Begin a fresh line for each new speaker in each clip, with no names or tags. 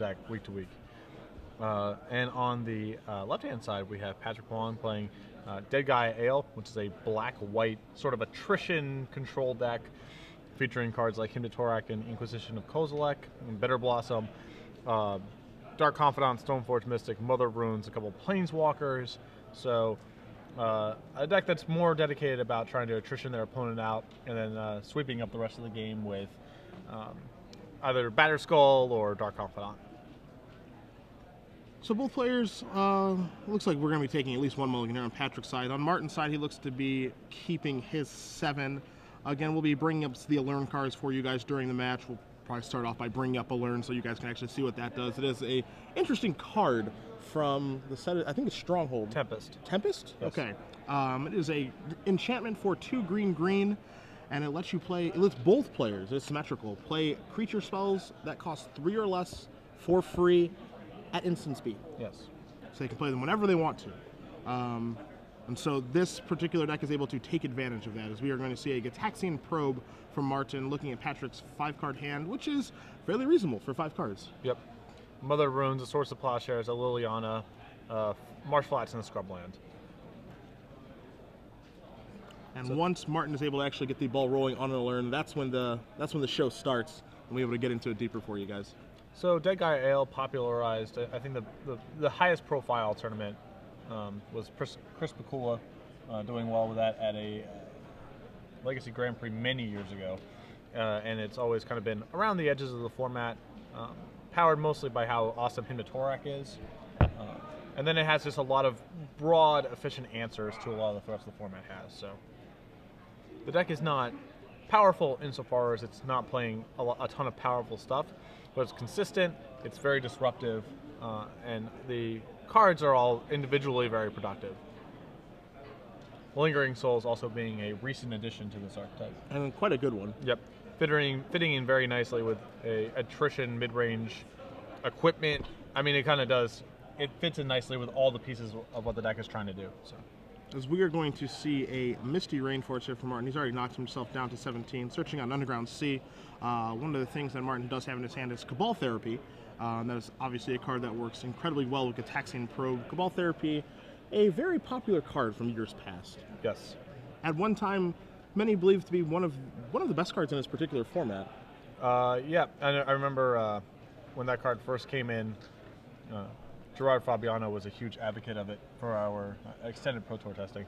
deck week to week. And on the left-hand side, we have Patrick Wong playing Dead Guy Ale, which is a black-white sort of attrition control deck featuring cards like Hymn to Torak and Inquisition of Kozilek, and Bitter Blossom, Dark Confidant, Stoneforge Mystic, Mother of Runes, a couple Planeswalkers. So a deck that's more dedicated about trying to attrition their opponent out and then sweeping up the rest of the game with either Batterskull or Dark Confidant.
So both players, looks like we're going to be taking at least one mulligan here on Patrick's side. On Martin's side, he looks to be keeping his 7. Again, we'll be bringing up the Allurn cards for you guys during the match. We'll probably start off by bringing up Allurn so you guys can actually see what that does. It is a interesting card from the set, I think it's Stronghold.
Tempest.
Tempest?
Yes.
Okay. It is a enchantment for 2 green, and it lets you play, it lets both players, it's symmetrical, play creature spells that cost 3 or less for free at instant speed.
Yes.
So they can play them whenever they want to. And so this particular deck is able to take advantage of that, as we are going to see a Gitaxian Probe from Martin looking at Patrick's 5-card hand, which is fairly reasonable for 5 cards.
Yep. Mother of Runes, a Source of Plowshares, a Liliana, Marsh Flats, and a Scrubland.
And so, once Martin is able to actually get the ball rolling on an Allurn, that's when the show starts, and we're able to get into it deeper for you guys.
So Dead Guy Ale popularized, I think the highest profile tournament was Chris Pikula doing well with that at a Legacy Grand Prix many years ago. And it's always kind of been around the edges of the format, powered mostly by how awesome Hymn to Torak is. And then it has just a lot of broad, efficient answers to a lot of the rest of the format has. So the deck is not powerful insofar as it's not playing a ton of powerful stuff, but it's consistent, it's very disruptive, and the cards are all individually very productive. Lingering Souls also being a recent addition to this archetype.
And quite a good one.
Yep. Fitting in very nicely with a attrition mid-range equipment. I mean, it kind of does. It fits in nicely with all the pieces of what the deck is trying to do. So,
as we are going to see a Misty Rainforest here from Martin. He's already knocked himself down to 17, searching on Underground Sea. One of the things that Martin does have in his hand is Cabal Therapy. That is obviously a card that works incredibly well with Gitaxian Probe. Cabal Therapy, a very popular card from years past.
yes.
At one time, many believed to be one of the best cards in this particular format.
Yeah, I remember when that card first came in, Gerard Fabiano was a huge advocate of it for our extended Pro Tour testing.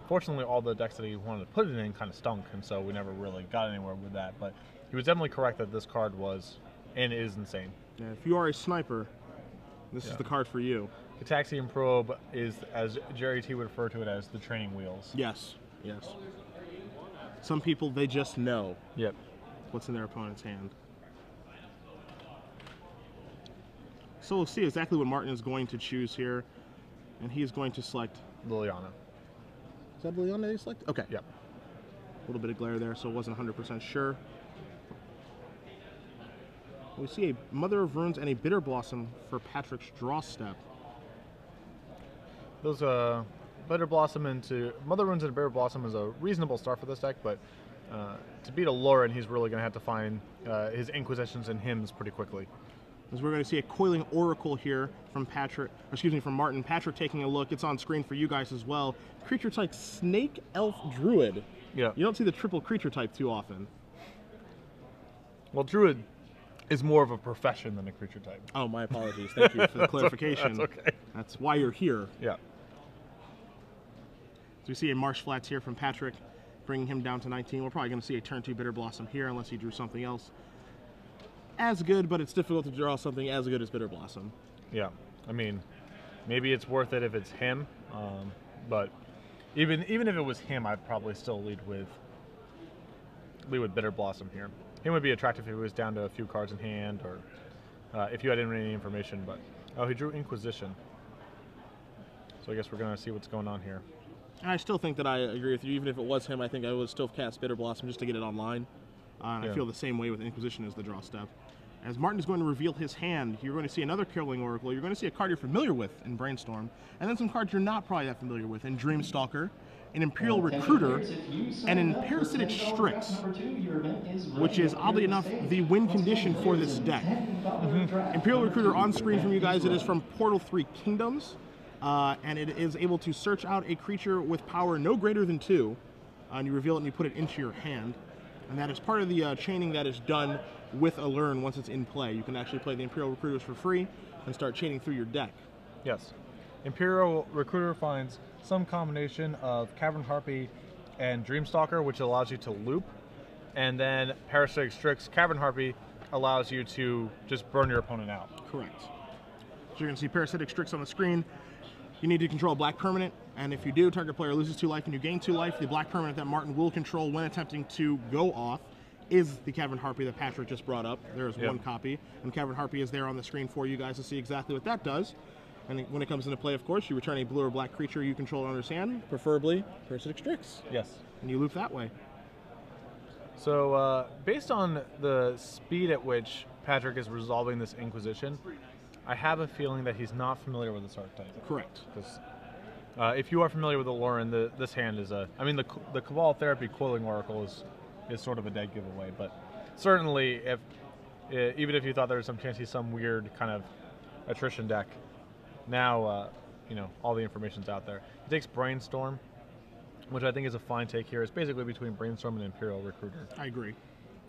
Fortunately, all the decks that he wanted to put it in kind of stunk, and so we never really got anywhere with that. But he was definitely correct that this card was and is insane.
Yeah, if you are a sniper, this is the card for you.
Gitaxian Probe is, as Jerry T would refer to it as, the training wheels.
Yes, yes. Some people, they just know
Yep.
what's in their opponent's hand. So we'll see exactly what Martin is going to choose here, and he is going to select
Liliana.
Is that Liliana that he selected? Okay.
Yep.
A little bit of glare there, so I wasn't 100% sure. We see a Mother of Runes and a Bitter Blossom for Patrick's draw step.
Those Bitter Blossom into Mother Runes and Bitter Blossom is a reasonable start for this deck, but to beat a Lauren, he's really going to have to find his Inquisitions and Hymns pretty quickly.
As we're going to see a Coiling Oracle here from from Martin. Patrick taking a look. It's on screen for you guys as well. Creature type Snake, Elf, Druid.
Yeah.
You don't see the triple creature type too often.
Well, Druid is more of a profession than a creature type.
Oh, my apologies. Thank you for the clarification.
That's okay.
That's why you're here.
Yeah.
So we see a Marsh Flats here from Patrick, bringing him down to 19. We're probably going to see a turn 2 Bitter Blossom here, unless he drew something else as good, but it's difficult to draw something as good as Bitter Blossom.
Yeah. I mean, maybe it's worth it if it's him, but even if it was him, I'd probably still lead with Bitter Blossom here. Him would be attractive if he was down to a few cards in hand, or if you had any information. But oh, he drew Inquisition, so I guess we're gonna see what's going on here.
And I still think that I agree with you. Even if it was him, I think I would still cast Bitter Blossom just to get it online. And I feel the same way with Inquisition as the draw step. As Martin is going to reveal his hand, you're going to see another Coiling Oracle. You're going to see a card you're familiar with in Brainstorm, and then some cards you're not probably that familiar with in Dreamstalker an Imperial Recruiter, and an Parasitic Strix, which is, oddly enough, the win condition for this deck. Imperial Recruiter on screen from you guys, it is from Portal 3 Kingdoms, and it is able to search out a creature with power no greater than 2, and you reveal it and you put it into your hand. And that is part of the chaining that is done with Allure once it's in play. You can actually play the Imperial Recruiters for free and start chaining through your deck.
Yes. Imperial Recruiter finds some combination of Cavern Harpy and Dreamstalker, which allows you to loop. And then Parasitic Strix, Cavern Harpy allows you to just burn your opponent out.
Correct. So you're going to see Parasitic Strix on the screen. You need to control a black permanent, and if you do, target player loses 2 life and you gain 2 life. The black permanent that Martin will control when attempting to go off is the Cavern Harpy that Patrick just brought up. There is 1 copy, and Cavern Harpy is there on the screen for you guys to see exactly what that does. And when it comes into play, of course, you return a blue or black creature you control under hand, preferably Parasitic Strix.
Yes.
And you loop that way.
So, based on the speed at which Patrick is resolving this Inquisition, I have a feeling that he's not familiar with this archetype.
Correct.
Because if you are familiar with Allure, this hand is a... I mean, the Cabal Therapy Coiling Oracle is sort of a dead giveaway, but certainly, even if you thought there was some chance he's some weird kind of attrition deck, now, you know, all the information's out there. He takes Brainstorm, which I think is a fine take here. It's basically between Brainstorm and Imperial Recruiter.
I agree.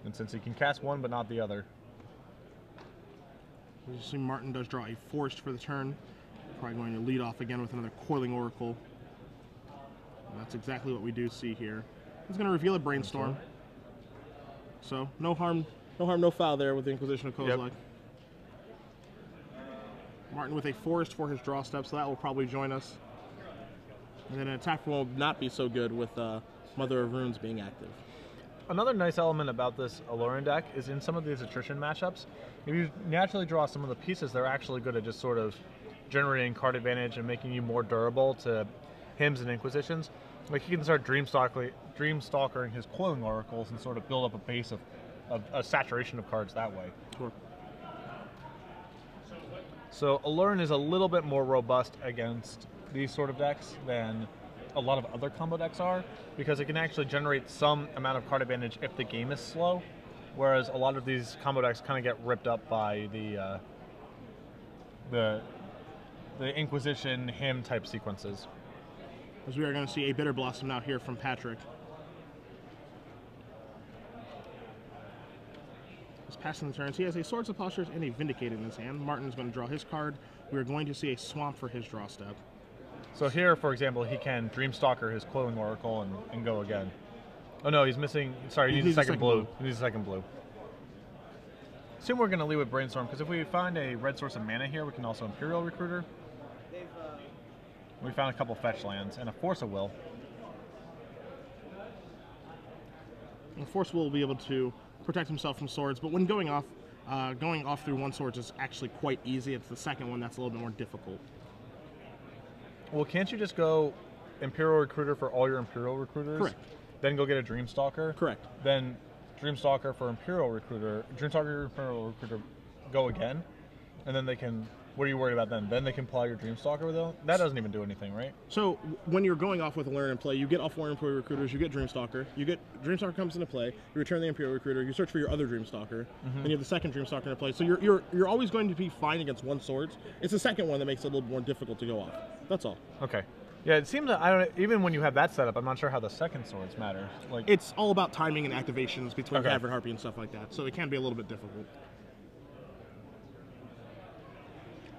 And since he can cast one but not the other...
You see Martin does draw a Forest for the turn. Probably going to lead off again with another Coiling Oracle. And that's exactly what we do see here. He's going to reveal a Brainstorm. So no harm, no foul there with the Inquisition of Kozilek. Yep. Martin with a Forest for his draw step, so that will probably join us. And then an attack will not be so good with Mother of Runes being active.
Another nice element about this Allure deck is in some of these attrition matchups, if you naturally draw some of the pieces, they're actually good at just sort of generating card advantage and making you more durable to hymns and inquisitions. Like he can start Dreamstalkering his Coiling Oracles and sort of build up a base of a saturation of cards that way.
Sure.
So Allure is a little bit more robust against these sort of decks than a lot of other combo decks are, because it can actually generate some amount of card advantage if the game is slow, whereas a lot of these combo decks kind of get ripped up by the Inquisition hymn type sequences.
As we are going to see a Bitter Blossom now here from Patrick. He's passing the turns. He has a Swords of Plowshares and a Vindicate in his hand. Martin's going to draw his card. We are going to see a Swamp for his draw step.
So here, for example, he can Dreamstalker his Coiling Oracle and go again. Oh no, he's missing. Sorry, he needs a second blue. He needs a second blue. Assume we're going to lead with Brainstorm, because if we find a red source of mana here, we can also Imperial Recruiter. We found a couple fetch lands and a Force of Will.
And Force will be able to protect himself from swords, but when going off through one sword is actually quite easy. It's the second one that's a little bit more difficult.
Well, can't you just go Imperial Recruiter for all your Imperial Recruiters?
Correct.
Then go get a Dreamstalker?
Correct.
Then Dreamstalker for Imperial Recruiter, Dreamstalker Imperial Recruiter, go again, and then they can... What are you worried about then? Then they can plow your Dreamstalker with it? That doesn't even do anything, right?
So when you're going off with Allure in play, you get all 4 Imperial Recruiters, you get Dreamstalker, Dreamstalker comes into play, you return the Imperial Recruiter, you search for your other Dreamstalker, then you have the second Dreamstalker into play. So you're always going to be fine against one swords. It's the second one that makes it a little more difficult to go off. That's all.
Okay. Yeah, it seems that even when you have that set up, I'm not sure how the second swords matter. Like,
it's all about timing and activations between Cavern Harpy and stuff like that. So it can be a little bit difficult.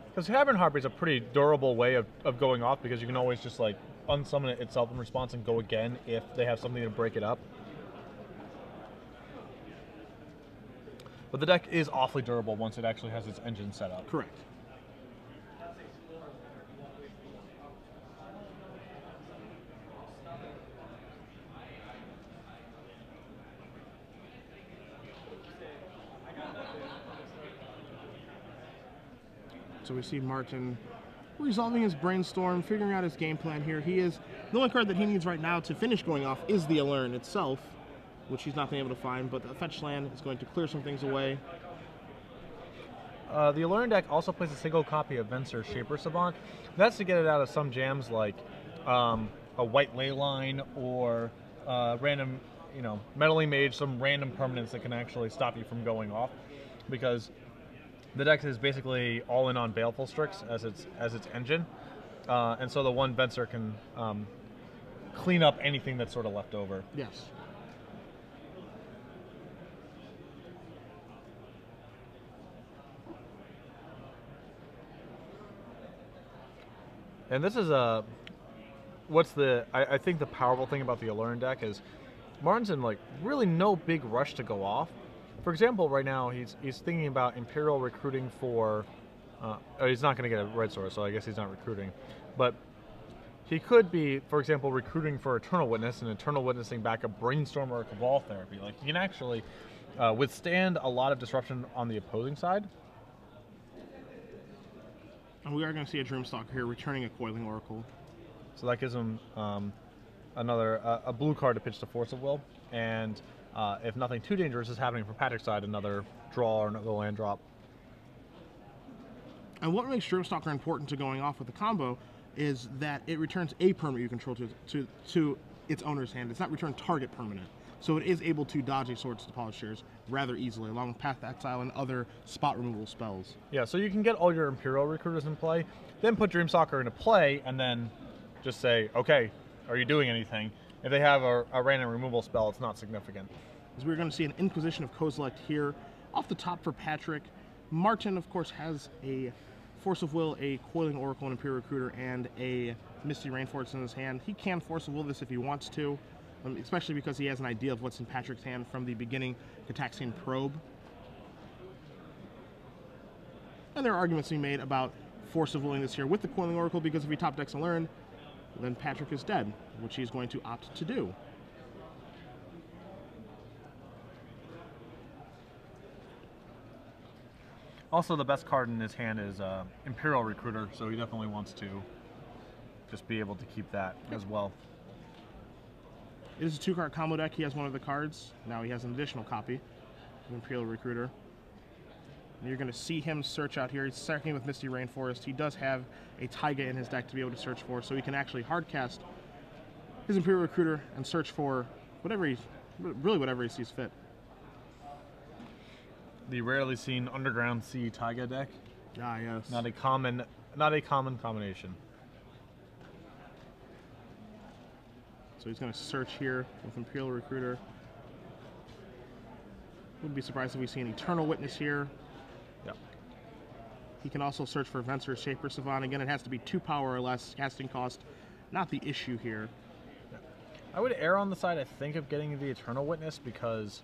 Because Cavern Harpy is a pretty durable way of going off, because you can always just like unsummon it itself in response and go again if they have something to break it up. But the deck is awfully durable once it actually has its engine set up.
Correct. So we see Martin resolving his Brainstorm, figuring out his game plan here. The only card that he needs right now to finish going off is the Allure itself, which he's not been able to find, but the fetch land is going to clear some things away.
The Allure deck also plays a single copy of Venser Shaper Savant. That's to get it out of some jams like a white ley line or random, meddling mage, some random permanents that can actually stop you from going off, because the deck is basically all in on Baleful Strix as its engine, and so the one Venser can clean up anything that's sort of left over.
Yes.
And this is I think the powerful thing about the Allurn deck is Martin's in like really no big rush to go off. For example, right now he's thinking about Imperial recruiting for. He's not going to get a red sword, so I guess he's not recruiting. But he could be, for example, recruiting for Eternal Witness and Eternal Witnessing back a Brainstorm or a Cabal Therapy. Like, he can actually withstand a lot of disruption on the opposing side.
And we are going to see a Dreamstalker here returning a Coiling Oracle.
So that gives him another a blue card to pitch to Force of Will, and if nothing too dangerous is happening from Patrick's side, another draw or another land drop.
And what makes Dreamstalker important to going off with the combo is that it returns a permanent you control to its owner's hand. It's not return target permanent. So it is able to dodge a Swords to Plowshares rather easily, along with Path to Exile and other spot removal spells.
Yeah, so you can get all your Imperial recruiters in play, then put Dreamstalker into play, and then just say, okay, are you doing anything? If they have a random removal spell, it's not significant.
As we're going to see an Inquisition of Kozilek here. Off the top for Patrick, Martin, of course, has a Force of Will, a Coiling Oracle, an Imperial Recruiter, and a Misty Rainforest in his hand. He can Force of Will this if he wants to, especially because he has an idea of what's in Patrick's hand from the beginning Cataxian Probe. And there are arguments to be made about Force of Willing this here with the Coiling Oracle, because if he top decks and learn, then Patrick is dead, which he's going to opt to do.
Also, the best card in his hand is Imperial Recruiter, so he definitely wants to just be able to keep that as well.
It is a 2-card combo deck. He has one of the cards. Now he has an additional copy of Imperial Recruiter. And you're going to see him search out here. He's starting with Misty Rainforest. He does have a Taiga in his deck to be able to search for, so he can actually hardcast his Imperial Recruiter and search for whatever he sees fit.
The rarely seen Underground Sea Taiga deck.
Ah, yes.
Not a common combination.
So he's going to search here with Imperial Recruiter. Wouldn't be surprised if we see an Eternal Witness here.
Yep.
He can also search for Venser, Shaper, Savant. Again, it has to be 2 power or less. Casting cost, not the issue here.
I would err on the side, I think, of getting the Eternal Witness, because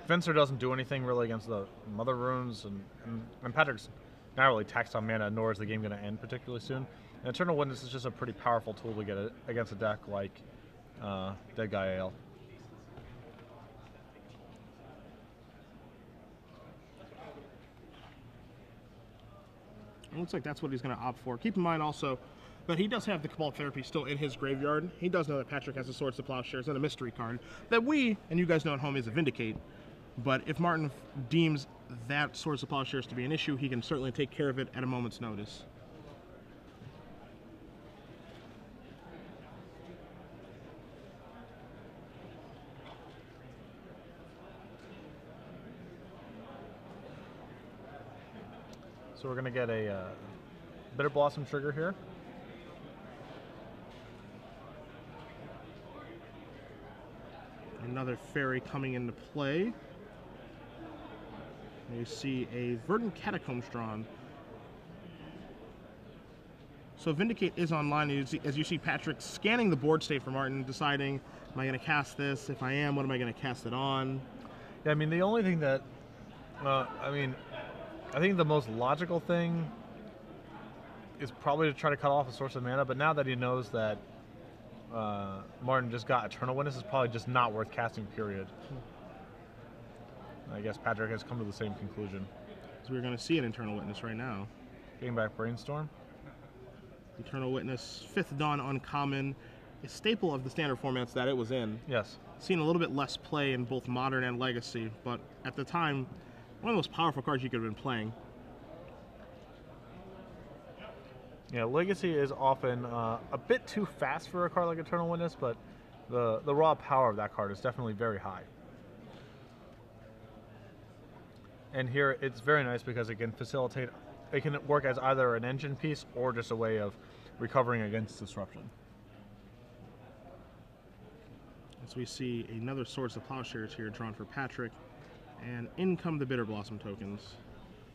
Venser doesn't do anything really against the Mother Runes, and Patrick's not really taxed on mana, nor is the game going to end particularly soon. And Eternal Witness is just a pretty powerful tool to get it against a deck like Dead Guy Ale.
It looks like that's what he's going to opt for. Keep in mind also that he does have the Cabal Therapy still in his graveyard. He does know that Patrick has a Swords to Plowshares and a mystery card that we, and you guys know at home, is a Vindicate. But if Martin deems that Swords to Plowshares to be an issue, he can certainly take care of it at a moment's notice.
So we're going to get a Bitter Blossom trigger here.
Another fairy coming into play. You see a Verdant Catacombs drawn. So Vindicate is online, as you see Patrick scanning the board state for Martin, deciding, am I going to cast this? If I am, what am I going to cast it on?
Yeah, I mean, the only thing that, I think the most logical thing is probably to try to cut off a source of mana, but now that he knows that Martin just got Eternal Witness, is probably just not worth casting, period. I guess Patrick has come to the same conclusion.
So we're going to see an Eternal Witness right now.
Getting back Brainstorm.
Eternal Witness, 5th Dawn uncommon, a staple of the standard formats that it was in.
Yes.
Seen a little bit less play in both Modern and Legacy, but at the time, one of the most powerful cards you could have been playing.
Yeah, Legacy is often a bit too fast for a card like Eternal Witness, but the raw power of that card is definitely very high. And here it's very nice because it can facilitate, it can work as either an engine piece or just a way of recovering against disruption.
As we see another Swords of Plowshares here drawn for Patrick, and in come the Bitter Blossom tokens.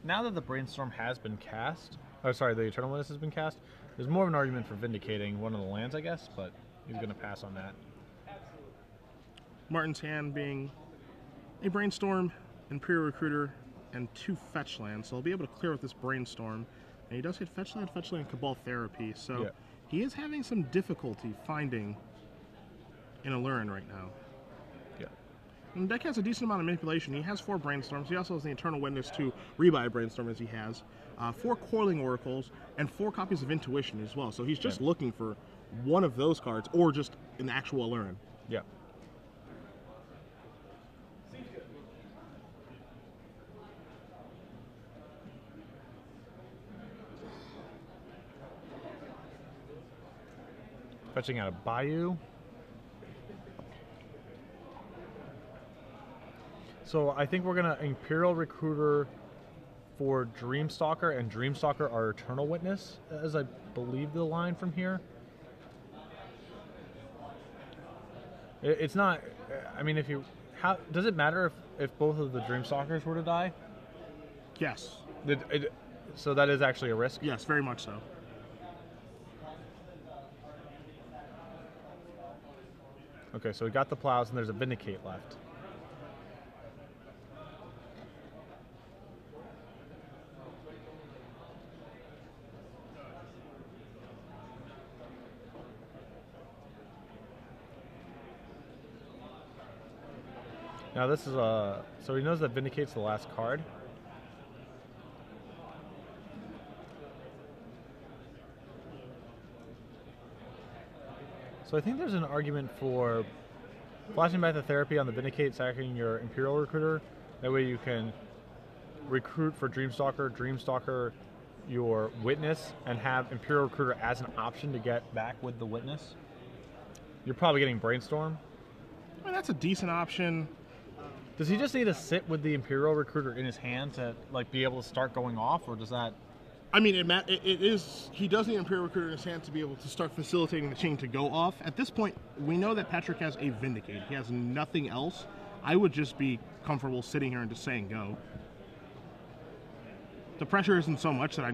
Now that the Brainstorm has been cast, oh sorry, the Eternal Witness has been cast, there's more of an argument for vindicating one of the lands, I guess, but he's going to pass on that.
Martin's hand being a Brainstorm, Imperial Recruiter, and 2 fetch lands, so he'll be able to clear with this Brainstorm. And he does hit fetch land, Cabal Therapy, so
yeah.
He is having some difficulty finding an Allurin right now.
Yeah.
And the deck has a decent amount of manipulation. He has 4 Brainstorms. He also has the Eternal Witness to rebuy a Brainstorm as he has. 4 Coiling Oracles, and 4 copies of Intuition as well. So he's just looking for one of those cards, or just an actual Allurin.
Yeah. Fetching out a Bayou. So I think we're gonna Imperial Recruiter for Dreamstalker, and Dreamstalker our Eternal Witness, as I believe the line from here. It's not, I mean, if you, how does it matter if both of the Dreamstalkers were to die?
Yes.
So that is actually a risk?
Yes, very much so.
Okay, so we got the Plows, and there's a Vindicate left. Now this is so he knows that Vindicate's the last card. So I think there's an argument for flashing back the Therapy on the Vindicate, sacking your Imperial Recruiter. That way you can recruit for Dreamstalker, Dreamstalker your Witness, and have Imperial Recruiter as an option to get back with the Witness. You're probably getting Brainstorm.
I mean, that's a decent option.
Does he just need to sit with the Imperial Recruiter in his hand to like be able to start going off, or does that?
I mean, it is. He does need Imperial Recruiter in his hand to be able to start facilitating the chain to go off. At this point, we know that Patrick has a Vindicate. He has nothing else. I would just be comfortable sitting here and just saying go. The pressure isn't so much that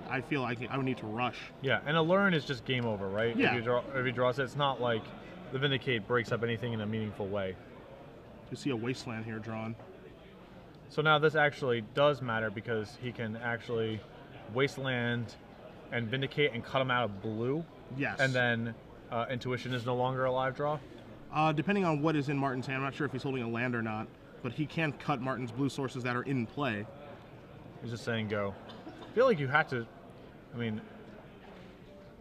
I feel like I would need to rush.
Yeah, and Allurin is just game over, right?
Yeah.
If he draws it, it's not like the Vindicate breaks up anything in a meaningful way.
You see a Wasteland here drawn.
So now this actually does matter because he can actually Wasteland and Vindicate and cut him out of blue.
Yes.
And then Intuition is no longer a live draw?
Depending on what is in Martin's hand, I'm not sure if he's holding a land or not, but he can cut Martin's blue sources that are in play.
He's just saying go. I feel like you have to, I mean,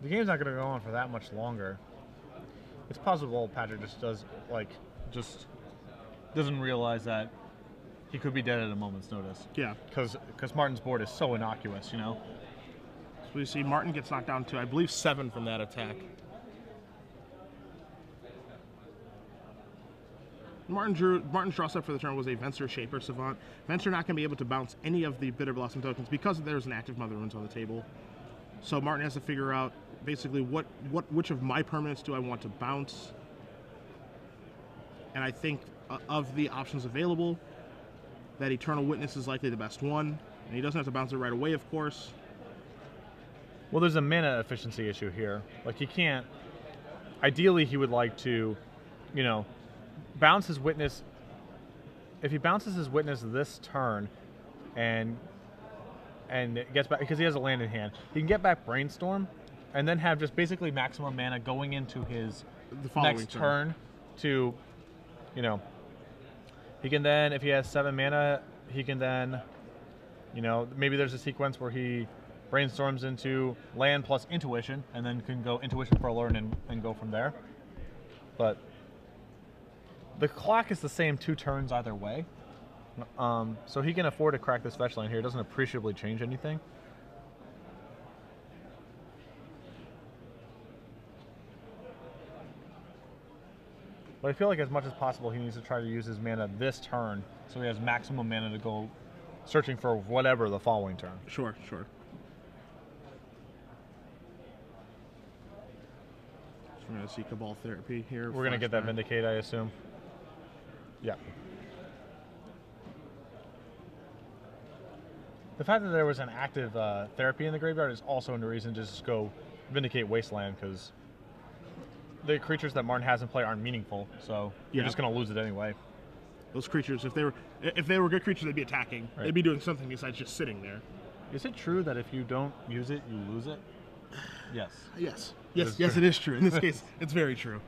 the game's not going to go on for that much longer. It's possible Patrick just just doesn't realize that he could be dead at a moment's notice.
Yeah.
Because Martin's board is so innocuous, you know?
So we see Martin gets knocked down to, I believe, 7 from that attack. Martin's draw step for the turn was a Venser Shaper Savant. Venser not going to be able to bounce any of the Bitter Blossom tokens because there's an active Mother Runes on the table. So Martin has to figure out basically which of my permanents do I want to bounce. And I think of the options available, that Eternal Witness is likely the best one. And he doesn't have to bounce it right away, of course.
Well, there's a mana efficiency issue here. Like, he can't... Ideally, he would like to, you know, bounce his Witness. If he bounces his Witness this turn and gets back, because he has a land in hand, he can get back Brainstorm and then have just basically maximum mana going into his next turn to, you know, he can then, if he has 7 mana, he can then, you know, maybe there's a sequence where he Brainstorms into land plus Intuition and then can go Intuition for Allurin and go from there. But the clock is the same 2 turns either way. So he can afford to crack this fetch line here. It doesn't appreciably change anything. But I feel like as much as possible, he needs to try to use his mana this turn, so he has maximum mana to go searching for whatever the following turn.
Sure, sure. So we're going to see Cabal Therapy here.
We're going to get that Vindicate, I assume. Yeah. The fact that there was an active therapy in the graveyard is also a reason to just go Vindicate Wasteland, because the creatures that Martin has in play aren't meaningful, so you're just going to lose it anyway.
Those creatures, if they were good creatures, they'd be attacking. Right. They'd be doing something besides just sitting there.
Is it true that if you don't use it, you lose it? Yes.
Yes. Yes, it is true. In this case, it's very true.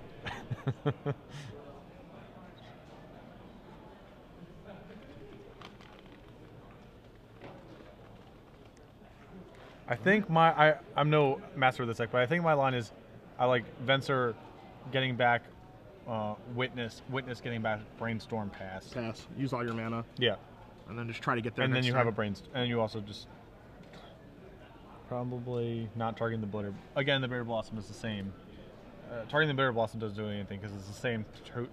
I think I'm no master of this deck, but I think my line is I like Venser getting back Witness getting back Brainstorm Pass.
Use all your mana.
Yeah.
And then just try to get there.
And then you have a Brainstorm. And you also just probably not targeting the Bitter. Again, the Bitter Blossom is the same. Targeting the Bitter Blossom doesn't do anything because it's the same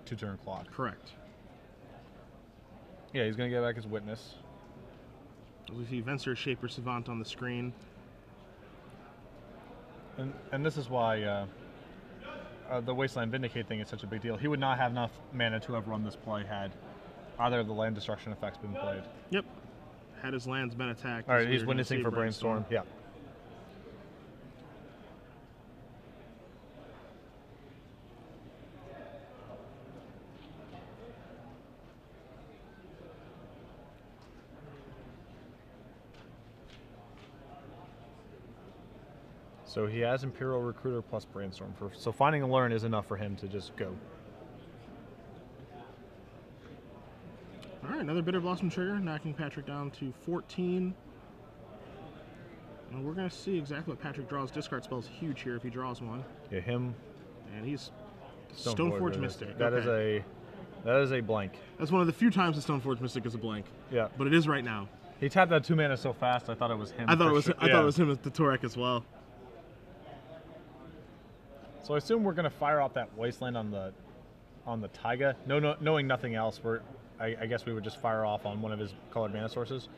two-turn clock.
Correct.
Yeah, he's going to get back his Witness.
We see Venser, Shaper, Savant on the screen.
And this is why the Wasteland Vindicate thing is such a big deal. He would not have enough mana to have run this play had either of the land destruction effects been played.
Yep. Had his lands been attacked.
All right, he's witnessing for Brainstorm. Yeah. So he has Imperial Recruiter plus Brainstorm. So finding a Learn is enough for him to just go.
All right, another Bitter Blossom trigger, knocking Patrick down to 14. And we're going to see exactly what Patrick draws. Discard spell's huge here if he draws one.
Yeah, him.
And he's Stoneforge Mystic.
That is a blank.
That's one of the few times the Stoneforge Mystic is a blank.
Yeah.
But it is right now.
He tapped that 2 mana so fast, I thought it was him.
I thought it was him with the Torek as well.
So I assume we're going to fire off that Wasteland on the Taiga. Knowing nothing else, I guess we would just fire off on one of his colored mana sources.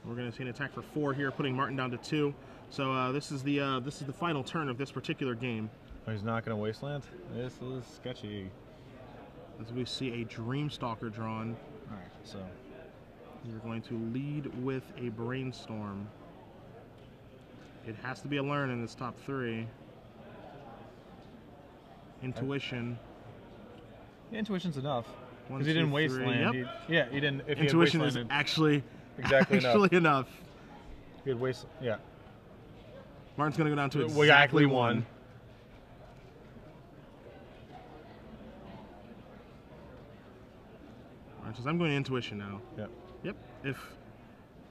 We're going to see an attack for 4 here, putting Martin down to 2. So this is the final turn of this particular game.
Oh, he's not going to Wasteland? This is sketchy.
As we see a Dreamstalker drawn.
All right, so
you're going to lead with a Brainstorm. It has to be a Learn in this top 3. Intuition.
Yeah, Intuition's enough. Because
1,
he didn't
2,
Wasteland.
3.
Yep. He didn't. If
Intuition
he
is
had
actually
exactly
enough.
He had Yeah.
Martin's going to go down to
exactly 1.
Martin says, I'm going to Intuition now.
Yep.
Yep. If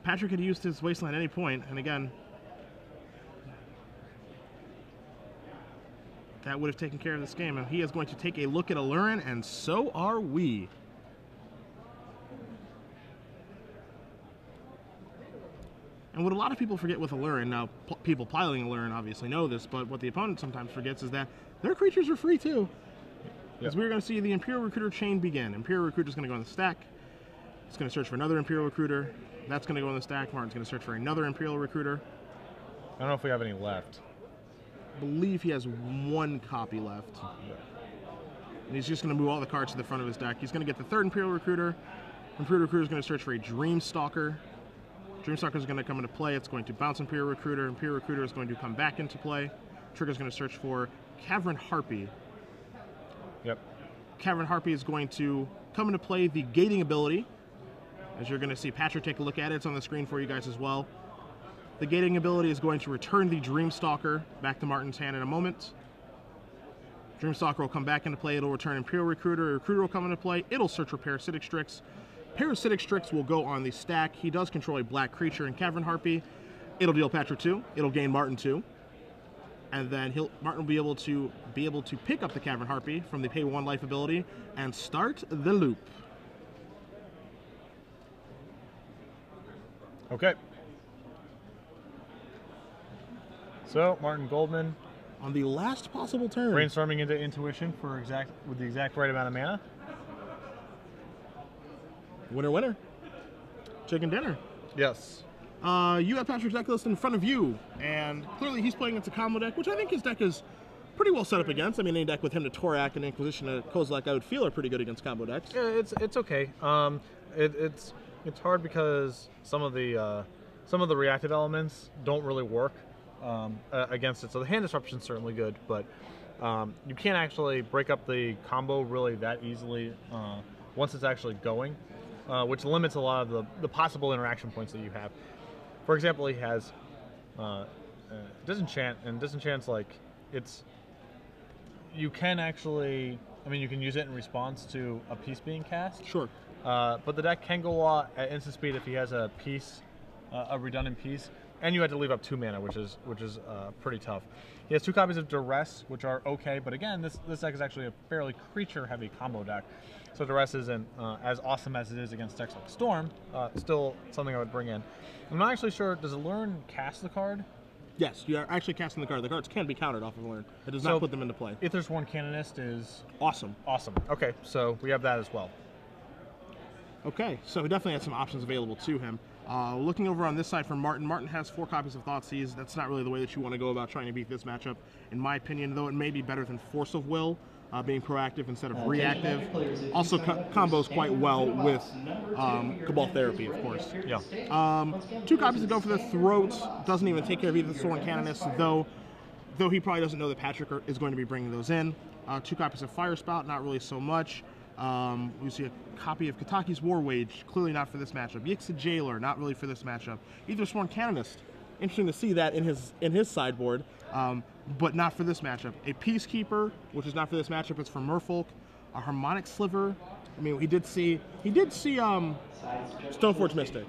Patrick had used his Wasteland at any point, and again, that would have taken care of this game. And he is going to take a look at Alurin, and so are we. And what a lot of people forget with Alurin, now people piling Alurin obviously know this, but what the opponent sometimes forgets is that their creatures are free too. As we're going to see the Imperial Recruiter chain begin. Imperial Recruiter is going to go in the stack. It's going to search for another Imperial Recruiter. That's going to go in the stack. Martin's going to search for another Imperial Recruiter.
I don't know if we have any left.
I believe he has 1 copy left. And he's just going to move all the cards to the front of his deck. He's going to get the 3rd Imperial Recruiter. Imperial Recruiter is going to search for a Dreamstalker. Dreamstalker is going to come into play. It's going to bounce Imperial Recruiter. Imperial Recruiter is going to come back into play. Trigger is going to search for Cavern Harpy.
Yep.
Cavern Harpy is going to come into play the gating ability. As you're going to see Patrick take a look at it. It's on the screen for you guys as well. The gating ability is going to return the Dreamstalker back to Martin's hand in a moment. Dreamstalker will come back into play. It'll return Imperial Recruiter. Recruiter will come into play. It'll search for Parasitic Strix. Parasitic Strix will go on the stack. He does control a black creature in Cavern Harpy. It'll deal Patrick 2. It'll gain Martin 2. And then Martin will be able to pick up the Cavern Harpy from the pay 1 life ability and start the loop.
Okay. So Martin Goldman
on the last possible turn.
Brainstorming into intuition with the exact right amount of mana.
Winner, winner. Chicken dinner.
Yes.
You have Patrick's deck list in front of you, and clearly he's playing against a combo deck, which I think his deck is pretty well set up against. I mean, any deck with him to Torak and Inquisition and Kozilek, I would feel are pretty good against combo decks.
Yeah, it's okay. It's hard because some of the reactive elements don't really work against it. So the hand disruption is certainly good, but you can't actually break up the combo really that easily once it's actually going, which limits a lot of the possible interaction points that you have. For example, he has Disenchant, and Disenchant's like, you can actually, I mean, you can use it in response to a piece being cast.
Sure.
But the deck can go at instant speed if he has a piece, a redundant piece, and you had to leave up 2 mana, which is pretty tough. He has 2 copies of Duress, which are okay, but again, this deck is actually a fairly creature-heavy combo deck, so Duress isn't as awesome as it is against decks like Storm. Still something I would bring in. I'm not actually sure. Does Allure cast the card?
Yes, you are actually casting the card. The cards can be countered off of Allure. It does not put them into play.
If there's one Canonist is
awesome.
Awesome. Okay, so we have that as well.
Okay, so he definitely has some options available to him. Looking over on this side for Martin, Martin has 4 copies of Thoughtseize. That's not really the way that you want to go about trying to beat this matchup, in my opinion, though it may be better than Force of Will, being proactive instead of reactive. Also combos quite well with Cabal Therapy, of course.
Yeah.
2 copies to go for the Throat. Doesn't even take care of either the Sorin Canonist, though he probably doesn't know that Patrick is going to be bringing those in. 2 copies of Fire Spout, not really so much. We see a copy of Kataki's War Wage, clearly not for this matchup. Yix's Jailer, not really for this matchup. Either Sworn Canonist, interesting to see that in his sideboard, but not for this matchup. A Peacekeeper, which is not for this matchup, it's for Merfolk. A Harmonic Sliver. I mean, he did see Stoneforge Mystic.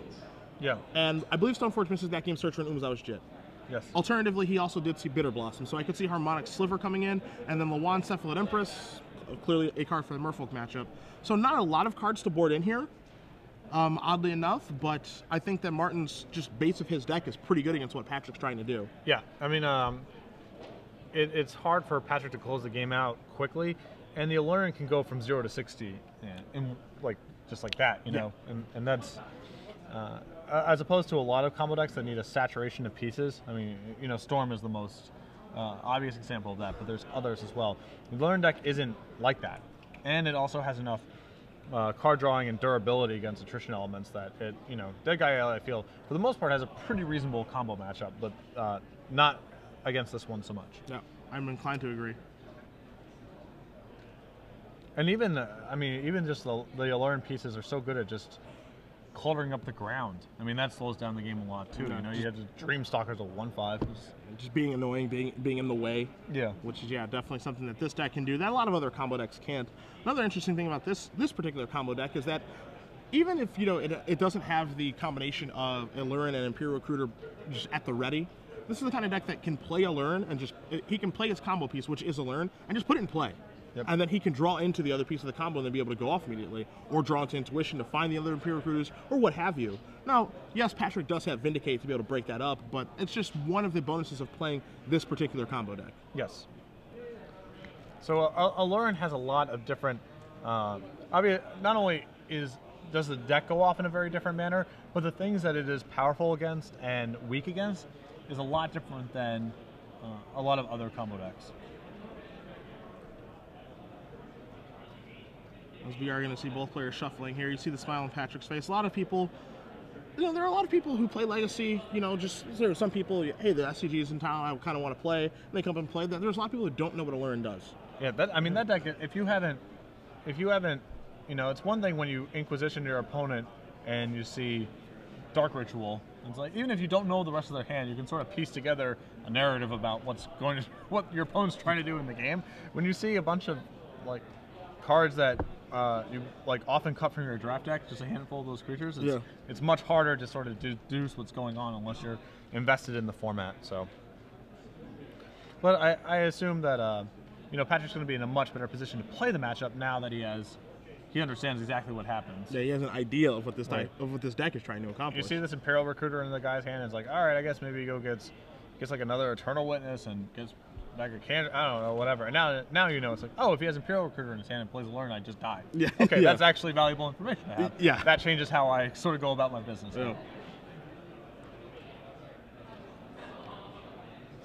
Yeah.
And I believe Stoneforge Mystic that game search for an Umezawa's Jit.
Yes.
Alternatively, he also did see Bitter Blossom, so I could see Harmonic Sliver coming in, and then Lawan Cephalid Empress, clearly a card for the Merfolk matchup. So not a lot of cards to board in here, oddly enough, but I think that Martin's just base of his deck is pretty good against what Patrick's trying to do.
Yeah, I mean, it's hard for Patrick to close the game out quickly, and the Alluring can go from 0 to 60, and like just like that, you know, and that's as opposed to a lot of combo decks that need a saturation of pieces. I mean, you know, Storm is the most obvious example of that, but there's others as well. The Alluring deck isn't like that, and it also has enough card drawing and durability against attrition elements that it, you know, Dead Guy I feel for the most part has a pretty reasonable combo matchup, but not against this one so much.
Yeah, I'm inclined to agree.
And even, I mean, even just the Alluring pieces are so good at just cluttering up the ground. I mean, that slows down the game a lot too. You know, you have the Dreamstalkers of 1/5.
Just being annoying, being in the way.
Yeah.
Which is, definitely something that this deck can do that a lot of other combo decks can't. Another interesting thing about this particular combo deck is that even if, you know, it doesn't have the combination of Alluring and Imperial Recruiter just at the ready, this is the kind of deck that can play Alluring and he can play his combo piece, which is Alluring, and just put it in play. Yep. And then he can draw into the other piece of the combo and then be able to go off immediately, or draw into Intuition to find the other Imperial Recruiters, or what have you. Now, yes, Patrick does have Vindicate to be able to break that up, but it's just one of the bonuses of playing this particular combo deck.
Yes. So Alluring has a lot of different, I mean, not only does the deck go off in a very different manner, but the things that it is powerful against and weak against is a lot different than a lot of other combo decks.
As we are going to see both players shuffling here, you see the smile on Patrick's face. A lot of people, you know, there are a lot of people who play Legacy, you know, just, there are some people, hey, the SCG is in town, I kind of want to play, and they come up and play that. There's a lot of people who don't know what Alluring does.
Yeah, I mean, that deck, if you haven't, you know, it's one thing when you Inquisition your opponent and you see Dark Ritual. It's like, even if you don't know the rest of their hand, you can sort of piece together a narrative about what your opponent's trying to do in the game. When you see a bunch of, like, cards that you like often cut from your draft deck, just a handful of those creatures, it's much harder to sort of deduce what's going on unless you're invested in the format. So, but I assume that you know, Patrick's going to be in a much better position to play the matchup now that he understands exactly what happens.
Yeah, he has an idea of what this deck is trying to accomplish.
You see this Imperial Recruiter in the guy's hand, and it's like, all right, I guess maybe he gets like another Eternal Witness and gets like a can, I don't know, whatever. And now you know it's like, oh, if he has Imperial Recruiter in his hand and plays Learn, I just die.
Yeah.
Okay,
Yeah.
that's actually valuable information to have.
Yeah.
That changes how I sort of go about my business.
Yeah.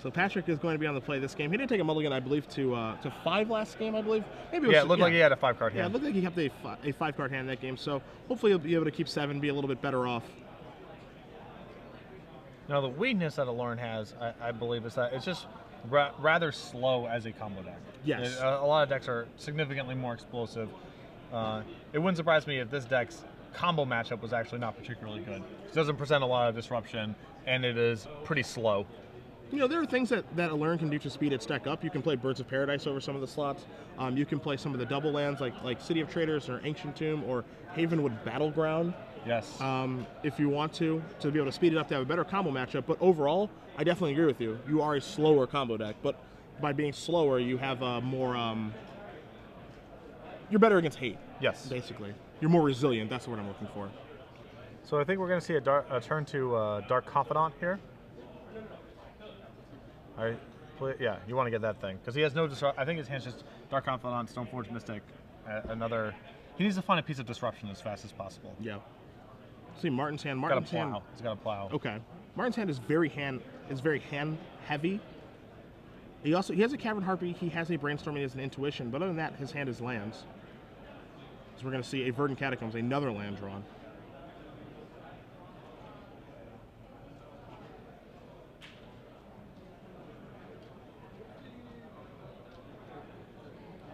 So Patrick is going to be on the play this game. He did take a mulligan, I believe, to 5 last game, I believe. Maybe
It looked like he had a 5-card hand.
Yeah, it looked like he kept a 5-card hand in that game. So hopefully he'll be able to keep 7, be a little bit better off.
Now, the weakness that a Learn has, I believe, is that it's just rather slow as a combo deck.
Yes.
A lot of decks are significantly more explosive. It wouldn't surprise me if this deck's combo matchup was actually not particularly good. It doesn't present a lot of disruption, and it is pretty slow.
You know, there are things that a Learn can do to speed its deck up. You can play Birds of Paradise over some of the slots. You can play some of the double lands like City of Traders or Ancient Tomb or Havenwood Battleground.
Yes.
If you want to be able to speed it up to have a better combo matchup. But overall, I definitely agree with you. You are a slower combo deck, but by being slower, you have more. You're better against hate.
Yes.
Basically, you're more resilient. That's what I'm looking for.
So I think we're going to see a turn to Dark Confidant here. All right. Yeah, you want to get that thing because he has no disrupt. I think his hand's just Dark Confidant, Stoneforge Mystic, another. He needs to find a piece of disruption as fast as possible.
Yeah. See Martin's hand.
Martin's hand. He's got a plow.
Okay. Martin's hand is very hand heavy. He has a Cavern Harpy. He has a Brainstorming. He has an Intuition. But other than that, his hand is lands. So we're going to see a Verdant Catacombs, another land drawn.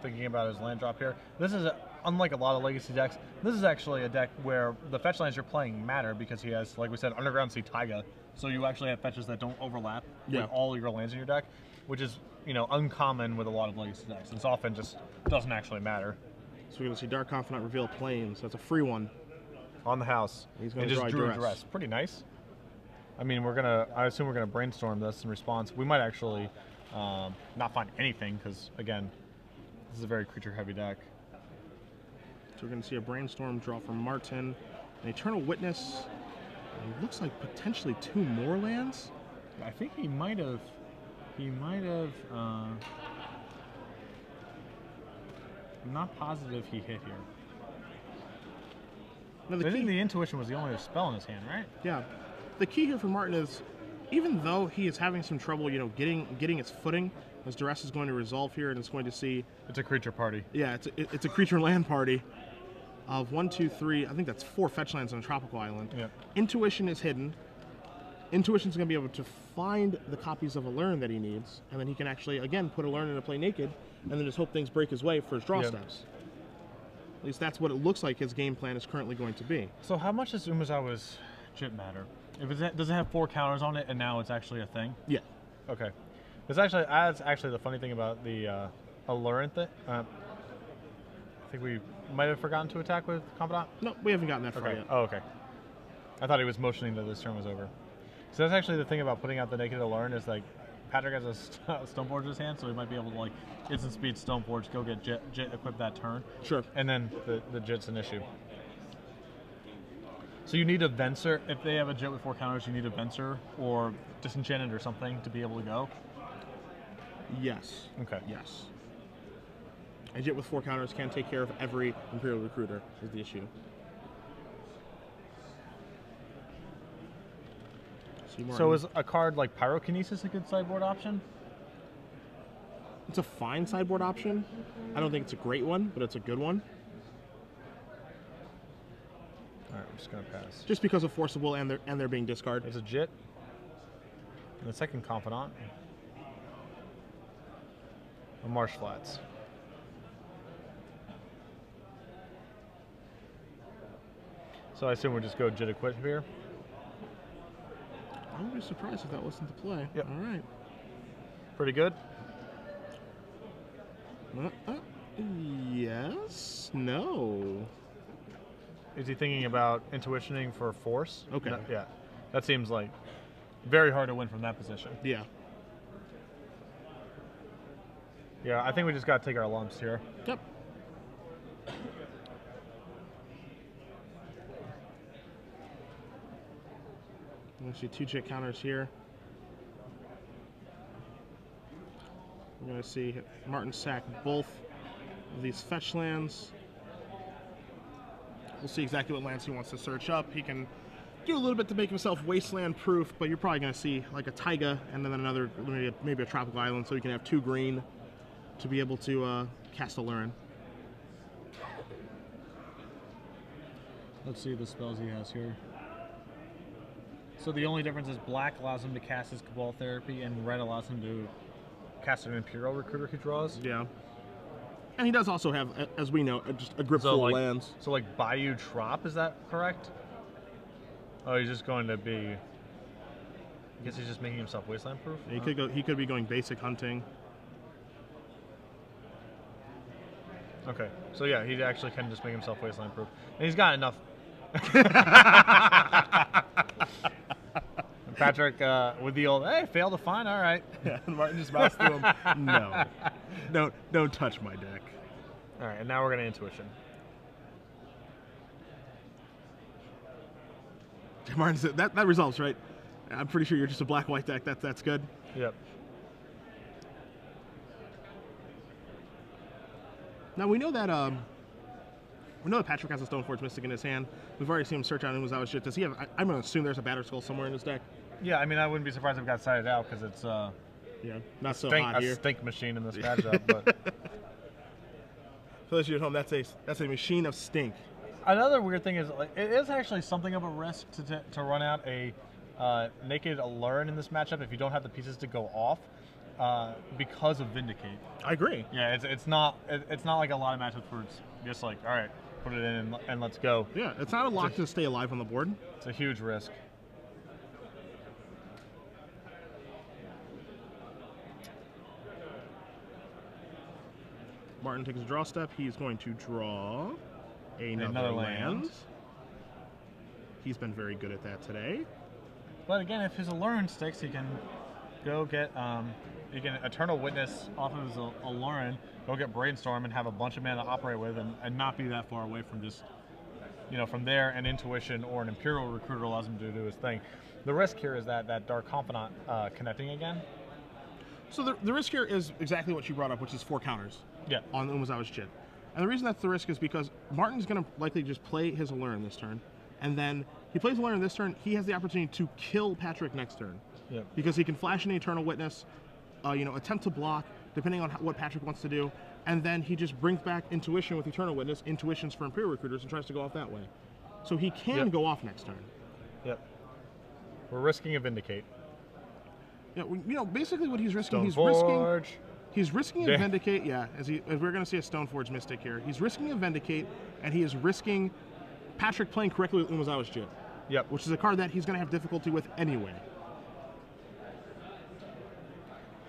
Thinking about his land drop here. This is, unlike a lot of Legacy decks, this is actually a deck where the fetch lands you're playing matter because he has, like we said, Underground Sea Taiga. So you actually have fetches that don't overlap with all your lands in your deck, which is, uncommon with a lot of Legacy decks. It's often just doesn't actually matter.
So we're going to see Dark Confidant reveal Plains. That's a free one.
On the house.
He's going to
just
draw
drew Duress. Pretty nice. I mean, I assume we're going to brainstorm this in response. We might actually not find anything because, again, this is a very creature-heavy deck.
So we're going to see a Brainstorm draw from Martin. An Eternal Witness. It looks like potentially 2 more lands.
I think he might have... I'm not positive he hit here.
Now
I think the Intuition was the only spell in his hand, right?
Yeah. The key here for Martin is, even though he is having some trouble, getting its footing, as Duress is going to resolve here, and it's going to see...
It's a creature party.
Yeah, it's a creature land party of 1, 2, 3. I think that's 4 fetch lands on a tropical island.
Yeah.
Intuition is hidden. Intuition's going to be able to find the copies of a Learn that he needs, and then he can actually, again, put a Learn into play naked, and then just hope things break his way for his draw steps. At least that's what it looks like his game plan is currently going to be.
So how much does Umezawa's chip matter? Does it have 4 counters on it, and now it's actually a thing?
Yeah.
Okay. That's actually the funny thing about the Allurant thing. I think we might have forgotten to attack with Confidant.
No, we haven't gotten that far yet.
Oh, okay. I thought he was motioning that this turn was over. So that's actually the thing about putting out the naked Allurant is like Patrick has a Stoneforge in his hand, so he might be able to like instant speed Stoneforge, go get Jit equip that turn.
Sure.
And then the Jit's an issue. So you need a Venser. If they have a Jit with 4 counters, you need a Venser or Disenchanted or something to be able to go.
Yes.
Okay.
Yes. A Jit with 4 counters can take care of every Imperial Recruiter, is the issue.
So is a card like Pyrokinesis a good sideboard option?
It's a fine sideboard option. I don't think it's a great one, but it's a good one.
All right, I'm just going to pass.
Just because of Force of Will and they're being discarded.
There's a Jit. And the second Confidant. A Marsh Flats. So I assume we'll just go Jit equip here.
I would be surprised if that wasn't the play.
Yep.
All right.
Pretty good.
Yes. No.
Is he thinking about intuitioning for force?
Okay.
No, yeah. That seems like very hard to win from that position.
Yeah.
Yeah, I think we just got to take our lumps here.
Yep. I'm going to see 2 Jit counters here. We're going to see Martin sack both of these fetch lands. We'll see exactly what lands he wants to search up. He can do a little bit to make himself wasteland proof, but you're probably going to see like a taiga and then another, maybe a tropical island, so you can have 2 green to be able to cast a Lurin.
Let's see the spells he has here. So the only difference is black allows him to cast his Cabal Therapy, and red allows him to cast an Imperial Recruiter he draws.
Yeah. And he does also have, as we know, just a grip full of lands.
So like Bayou Trop, is that correct? Oh, he's just going to be... I guess he's just making himself wasteland proof?
He could go. He could be going basic hunting.
Okay, so yeah, he actually can just make himself wasteland proof. And he's got enough... Patrick, with the old, hey, failed to find, all right.
Yeah, and Martin just mouths to him, no. Don't touch my deck.
All right, and now we're going to Intuition.
Martin said, that resolves, right? I'm pretty sure you're just a black-white deck. That's good.
Yep.
Now, we know that Patrick has a Stoneforge Mystic in his hand. We've already seen him search out Inwazawa shit. Does he have... I'm going to assume there's a Batterskull somewhere in his deck.
Yeah, I mean, I wouldn't be surprised if it got sided out because it's
yeah, not so hot here.
A stink machine in this matchup. But
for those of you at home, that's a machine of stink.
Another weird thing is like, it is actually something of a risk to run out a naked Lurin in this matchup if you don't have the pieces to go off because of Vindicate.
I agree.
Yeah, it's not like a lot of matchups where it's just like, all right, put it in and let's go.
Yeah, it's not a lock to stay alive on the board.
It's a huge risk.
Martin takes a draw step. He's going to draw another land. He's been very good at that today.
But again, if his Lurin sticks, he can go get he can Eternal Witness off of his Lurin, go get Brainstorm and have a bunch of mana to operate with, and not be that far away from just, from there, an Intuition or an Imperial Recruiter allows him to do his thing. The risk here is that Dark Confidant connecting again.
So the risk here is exactly what you brought up, which is 4 counters.
Yeah.
On Umezawa's Jit. And the reason that's the risk is because Martin's going to likely just play his Lurin this turn, and then he plays Lurin this turn, he has the opportunity to kill Patrick next turn.
Yeah.
Because he can flash an Eternal Witness, attempt to block, depending on what Patrick wants to do, and then he just brings back Intuition with Eternal Witness, Intuitions for Imperial Recruiters, and tries to go off that way. So he can go off next turn.
Yep. We're risking a Vindicate.
Yeah, basically what he's risking, he's risking a Vindicate, as we're going to see a Stoneforge Mystic here. He's risking a Vindicate, and he is risking Patrick playing correctly with Umezawa's Jit.
Yep.
Which is a card that he's going to have difficulty with anyway.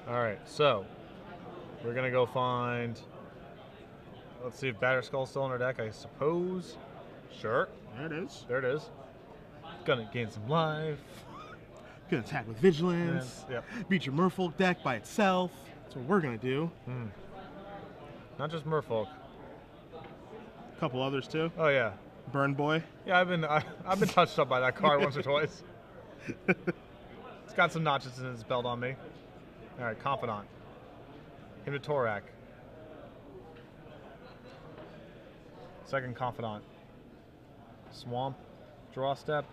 All right, so we're going to go find, let's see if Batterskull's still in our deck, I suppose. Sure.
There it is.
There it is. Gonna gain some life.
Gonna attack with Vigilance.
Yep.
Beat your Merfolk deck by itself. That's what we're gonna do.
Not just Merfolk.
A couple others too.
Oh yeah.
Burn Boy.
Yeah, I've been touched up by that card once or twice. It's got some notches in its belt on me. All right, Confidant. Himatorak. Second Confidant. Swamp. Draw step.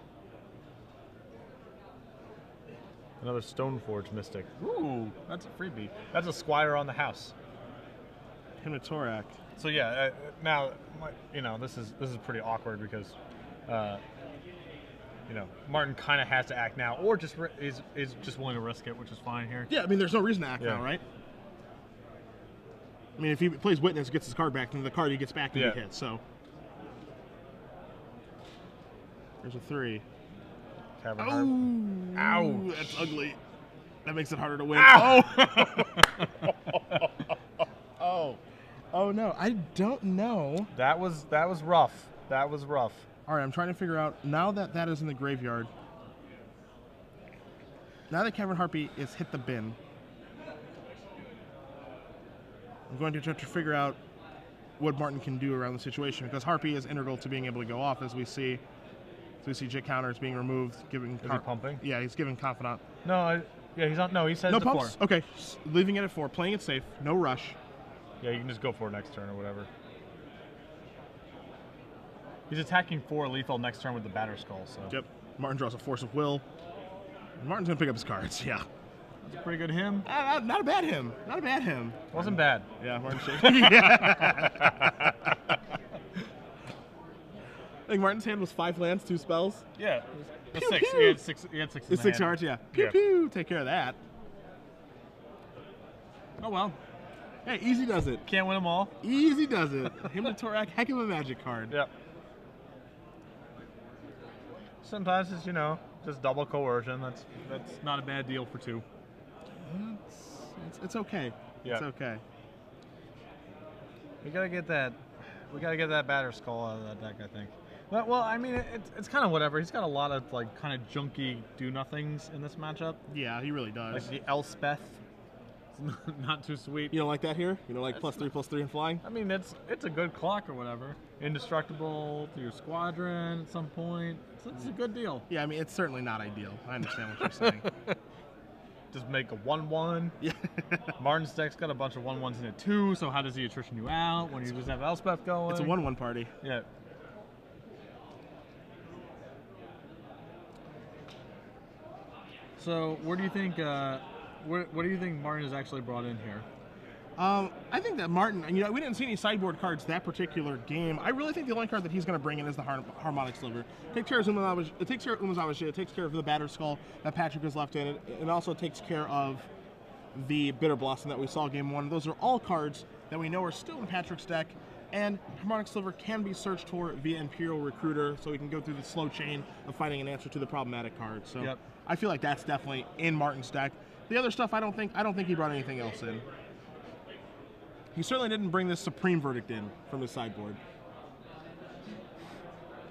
Another Stoneforge Mystic. Ooh, that's a freebie. That's a Squire on the house.
Himatorak.
So yeah, now this is pretty awkward because Martin kind of has to act now, or just is just willing to risk it, which is fine here.
Yeah, I mean, there's no reason to act now, right? I mean, if he plays Witness, gets his card back, then the card he gets back can be hit. So there's a 3.
Cavern Harp. Ow!
That's ugly. That makes it harder to win.
Ow!
Oh. Oh no, I don't know.
That was rough. That was rough.
All right, I'm trying to figure out, now that that is in the graveyard, now that Cavern Harpy is hit the bin, I'm going to try to figure out what Martin can do around the situation, because Harpy is integral to being able to go off, as we see Jit counters being removed, giving...
Is he pumping?
Yeah, he's giving Confidant.
No, Yeah, he's on. No, he says
No
the
pumps?
4.
Okay, leaving it at 4, playing it safe, no rush.
Yeah, you can just go for it next turn or whatever. He's attacking 4 lethal next turn with the Batter Skull. So.
Yep. Martin draws a Force of Will. Martin's gonna pick up his cards. Yeah.
That's a pretty good him.
Not a bad him. Not a bad him.
Wasn't bad.
Yeah, Martin's shaking. Yeah. I think Martin's hand was 5 lands, 2 spells.
Yeah.
Pew,
6.
pew.
He had 6. He had 6. In
It's
the
6
hand.
cards, yeah. Pew
Yeah.
pew. Take care of that.
Oh well.
Hey, easy does it.
Can't win them all.
Easy does it. Him and Torak, heck of a Magic card.
Yep. Sometimes it's just double coercion. That's not a bad deal for 2.
It's okay.
Yeah.
It's okay.
We gotta get that. We gotta get that Batter Skull out of that deck, I think. But, well, I mean, it's kind of whatever. He's got a lot of kind of junky do nothings in this matchup.
Yeah, he really does.
Like the Elspeth. It's not too sweet.
You don't like that here? You don't like +3/+3 and flying?
I mean, it's a good clock or whatever. Indestructible to your squadron at some point. It's a good deal.
Yeah, I mean, it's certainly not ideal. I understand what you're saying.
Just make a 1/1.
Yeah.
Martin's deck's got a bunch of 1/1s in it too, so how does he attrition you out when you just have Elspeth going?
It's a 1/1 party.
Yeah. So, where do you think? What do you think Martin has actually brought in here?
I think that Martin, we didn't see any sideboard cards that particular game. I really think the only card that he's going to bring in is the Harmonic Sliver. It takes care of it takes care of Umezawa's it takes care of the Batter Skull that Patrick has left in it. It also takes care of the Bitter Blossom that we saw game 1. Those are all cards that we know are still in Patrick's deck, and Harmonic Sliver can be searched for via Imperial Recruiter, so we can go through the slow chain of finding an answer to the problematic cards. So
Yep.
I feel like that's definitely in Martin's deck. The other stuff, I don't think he brought anything else in. He certainly didn't bring this Supreme Verdict in from his sideboard.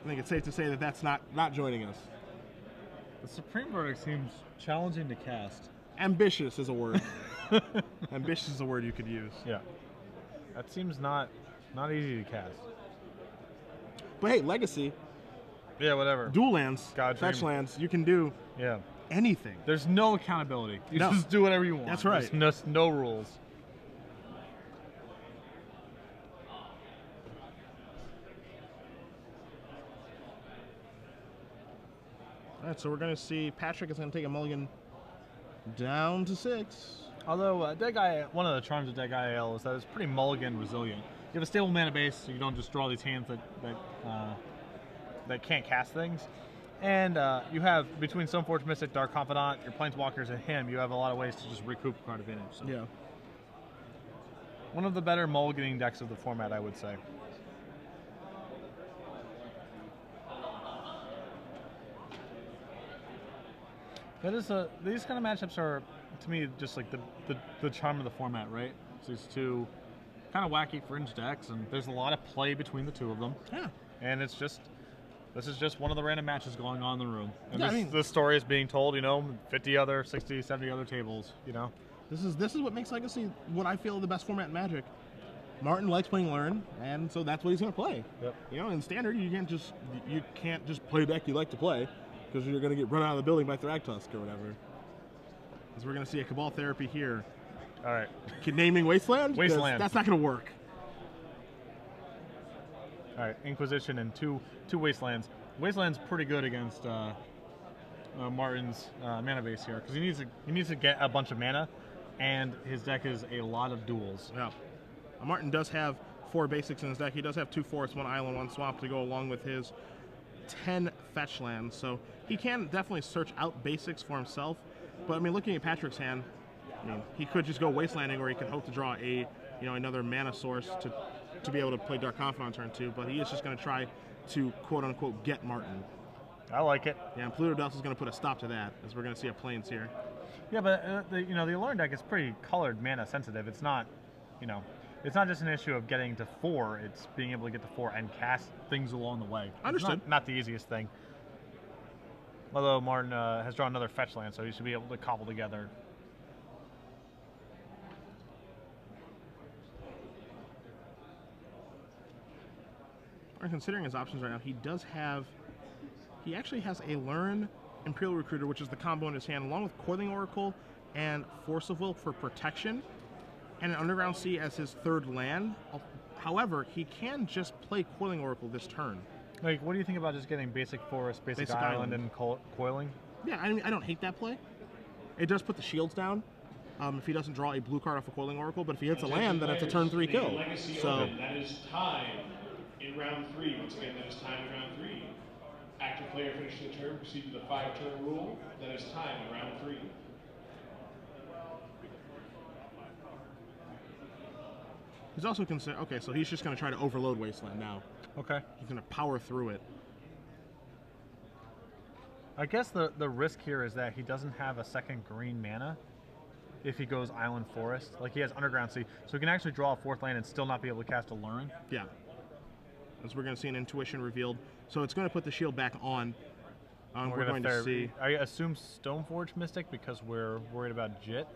I think it's safe to say that that's not joining us.
The Supreme Verdict seems challenging to cast.
Ambitious is a word. Ambitious is a word you could use.
Yeah. That seems not easy to cast.
But hey, Legacy,
Yeah, whatever.
dual lands,
God
fetch
dream.
lands, you can do
Yeah.
anything.
There's no accountability. You
No.
just do whatever you want.
That's right.
There's no rules.
All right, so we're going to see Patrick is going to take a mulligan down to 6.
Although one of the charms of Deck IAL is that it's pretty mulligan resilient. You have a stable mana base, so you don't just draw these hands that can't cast things. And you have, between Stoneforge Mystic, Dark Confidant, your Planeswalkers, and him, you have a lot of ways to just recoup card advantage. So.
Yeah.
One of the better mulliganing decks of the format, I would say. These kind of matchups are, to me, just like the charm of the format, right? It's these two kind of wacky fringe decks, and there's a lot of play between the two of them.
Yeah.
And this is just one of the random matches going on in the room. And
Yeah,
this story is being told, 50 other, 60, 70 other tables,
This is what makes Legacy what I feel the best format in Magic. Martin likes playing Learn, and so that's what he's going to play.
Yep.
In Standard, you can't just play a deck you like to play, because you're going to get run out of the building by Thragtusk or whatever. Because we're going to see a Cabal Therapy here.
All right.
Naming Wasteland? 'Cause
Wasteland.
That's not going to work.
All right, Inquisition and two Wastelands. Wasteland's pretty good against Martin's mana base here, because he needs to get a bunch of mana, and his deck is a lot of duels.
Yeah. Martin does have 4 basics in his deck. He does have 2 forests, 1 island, 1 swamp to go along with his 10 fetch lands. So he can definitely search out basics for himself. But looking at Patrick's hand, he could just go Wastelanding, or he could hope to draw another mana source to be able to play Dark Confidant on turn 2. But he is just going to try to quote unquote get Martin.
I like it.
Yeah, and Pluto Dust is going to put a stop to that, as we're going to see a Plains here.
Yeah, but the Allure deck is pretty colored mana sensitive. It's not, it's not just an issue of getting to 4. It's being able to get to 4 and cast things along the way.
Understood.
Not the easiest thing. Although Martin has drawn another fetch land, so he should be able to cobble together.
Or considering his options right now, he actually has a Learn Imperial Recruiter, which is the combo in his hand, along with Coiling Oracle and Force of Will for protection, and an Underground Sea as his third land. However, he can just play Coiling Oracle this turn.
Like, what do you think about just getting basic forest, basic island, and coiling?
Yeah, I mean, I don't hate that play. It does put the shields down if he doesn't draw a blue card off a Coiling Oracle, but if he hits a land, then it's a turn 3 kill. So
that is time in round 3. Once again, that is time in round 3. Active player finishes the turn, proceed to the 5-turn rule. That is time in round 3.
he's also consider. Okay, so he's just going to try to overload Wasteland now.
Okay.
He's going to power through it.
I guess the risk here is that he doesn't have a second green mana if he goes Island Forest. Like, he has Underground Sea, so he can actually draw a 4th land and still not be able to cast Alluring.
Yeah. As we're going to see an Intuition revealed. So it's going to put the shield back on. We're going to see.
I assume Stoneforge Mystic because we're worried about Jit.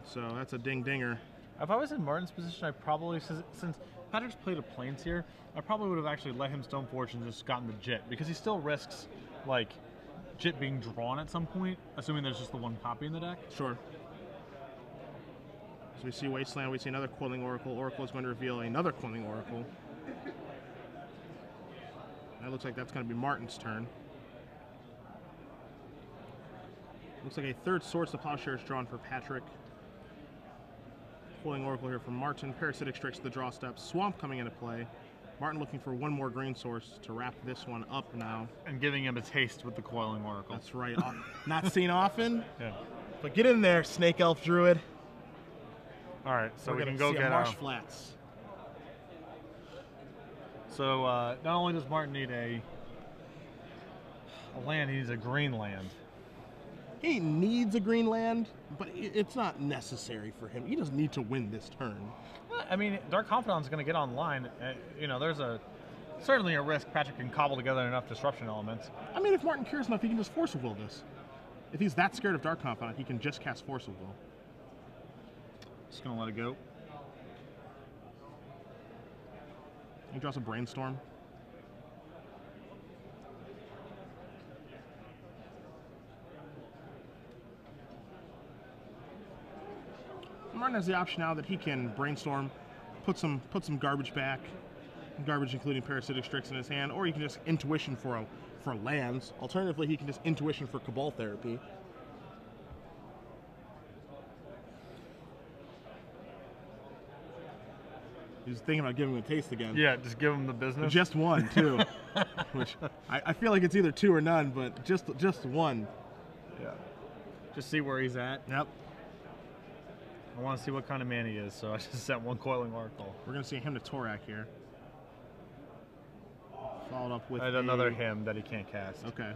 So that's a ding-dinger.
If I was in Martin's position, I probably, since Patrick's played a Plains here, I probably would have actually let him Stoneforge and just gotten the Jit, because he still risks, like, Jit being drawn at some point, assuming there's just the one copy in the deck.
Sure. As we see Wasteland, we see another Coiling Oracle. Oracle is going to reveal another Coiling Oracle. That looks like that's going to be Martin's turn. Looks like a third Swords to Plowshares drawn for Patrick. Coiling Oracle here from Martin. Parasitic Strix to the draw step. Swamp coming into play. Martin looking for one more green source to wrap this one up now.
And giving him a taste with the Coiling Oracle.
That's right. Not seen often.
Yeah.
But get in there, Snake Elf Druid.
All right, so
We're
we can
gonna
go
see
get
Marsh
our
Flats.
So not only does Martin need a land, he needs a green land.
He needs a green land, but it's not necessary for him. He doesn't need to win this turn.
I mean, Dark Confidant's going to get online. You know, there's certainly a risk Patrick can cobble together enough disruption elements.
I mean, if Martin cares enough, he can just Force of Will this. If he's that scared of Dark Confidant, he can just cast Force of Will.
Just going to let it go.
He draws a Brainstorm. Martin has the option now that he can Brainstorm, put some garbage back, garbage including Parasitic Strix in his hand, or he can just Intuition for lands. Alternatively, he can just Intuition for Cabal Therapy. He's thinking about giving him a taste again.
Yeah, just give him the business.
Just one, too. Which I feel like it's either 2 or none, but just one.
Yeah. Just see where he's at.
Yep.
I want to see what kind of man he is, so I just sent one Coiling Oracle.
We're going to see him to Torak here. Followed up with
another him that he can't cast.
Okay.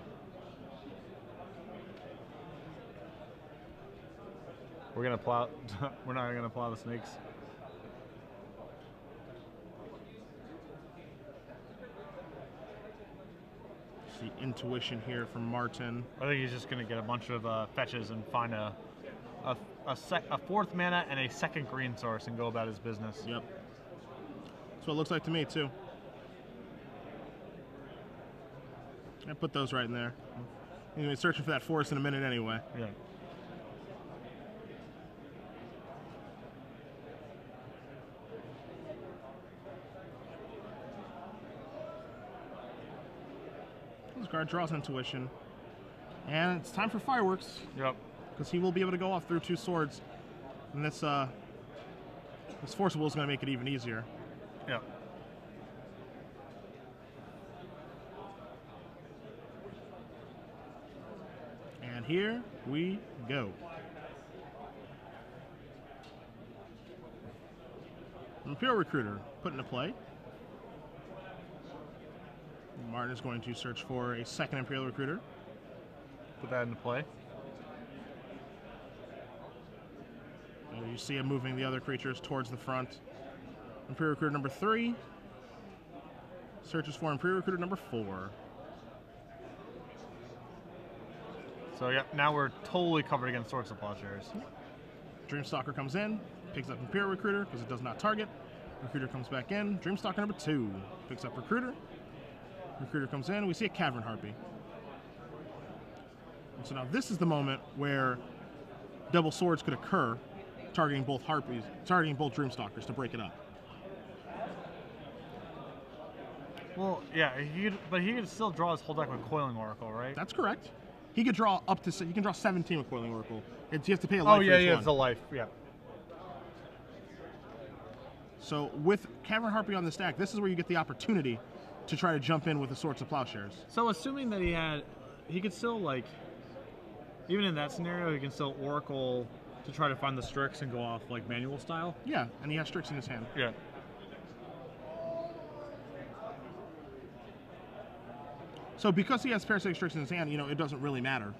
We're gonna plow. We're not gonna plow the snakes.
See Intuition here from Martin.
I think he's just gonna get a bunch of fetches and find a 4th mana and a 2nd green source and go about his business.
Yep. That's what it looks like to me too. I put those right in there. You're gonna be searching for that forest in a minute anyway.
Yeah.
This card draws Intuition. And it's time for Fireworks.
Yep.
Because he will be able to go off through 2 swords. And this Force of Will is going to make it even easier.
Yep.
And here we go. Imperial Recruiter put into play. Martin is going to search for a 2nd Imperial Recruiter.
Put that into play.
And you see him moving the other creatures towards the front. Imperial Recruiter number 3 searches for Imperial Recruiter number 4.
So yeah, now we're totally covered against Swords to Plowshares.
Dreamstalker comes in, picks up Imperial Recruiter because it does not target. Recruiter comes back in. Dreamstalker number 2 picks up Recruiter. Recruiter comes in. We see a Cavern Harpy. And so now this is the moment where double swords could occur, targeting both Harpies, targeting both Dreamstalkers to break it up.
Well, yeah, but he could still draw his whole deck with Coiling Oracle, right?
That's correct. He could draw up to, he can draw 17 with Coiling Oracle. You have to pay a life for each one.
It's a life, yeah.
So with Cavern Harpy on the stack, this is where you get the opportunity to try to jump in with the Swords of Plowshares.
So assuming that he could still, like, even in that scenario, he can still Oracle to try to find the Strix and go off, like, manual style?
Yeah, and he has Strix in his hand.
Yeah.
So because he has Parasitic Strix in his hand, it doesn't really matter.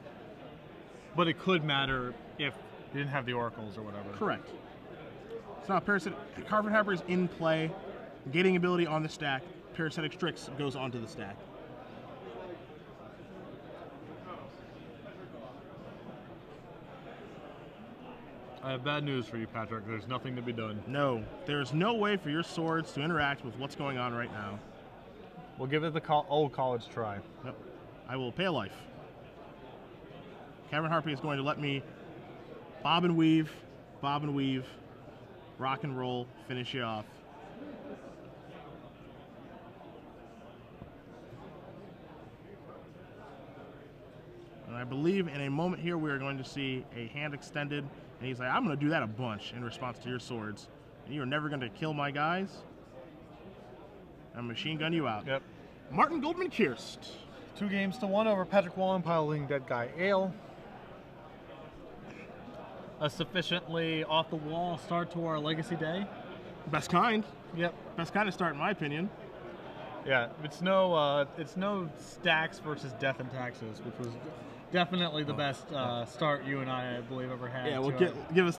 But it could matter if he didn't have the Oracles or whatever.
Correct. So now Cavern Harpy is in play, gating ability on the stack, Parasitic Strix goes onto the stack.
I have bad news for you, Patrick. There's nothing to be done.
No, there's no way for your swords to interact with what's going on right now.
We'll give it the old college try.
Yep. I will pay a life. Cavern Harpy is going to let me bob and weave, rock and roll, finish you off. And I believe in a moment here we are going to see a hand extended, and he's like, I'm going to do that a bunch in response to your swords. And you are never going to kill my guys. I'm machine gun you out.
Yep.
Martin Goldman Kirst.
2-1 over Patrick Wong, piloting Dead Guy Ale. A sufficiently off-the-wall start to our Legacy Day.
Best kind.
Yep.
Best kind of start, in my opinion.
Yeah, it's no stacks versus death and taxes, which was definitely the best start you and I believe, ever had.
Yeah, well,
to
give us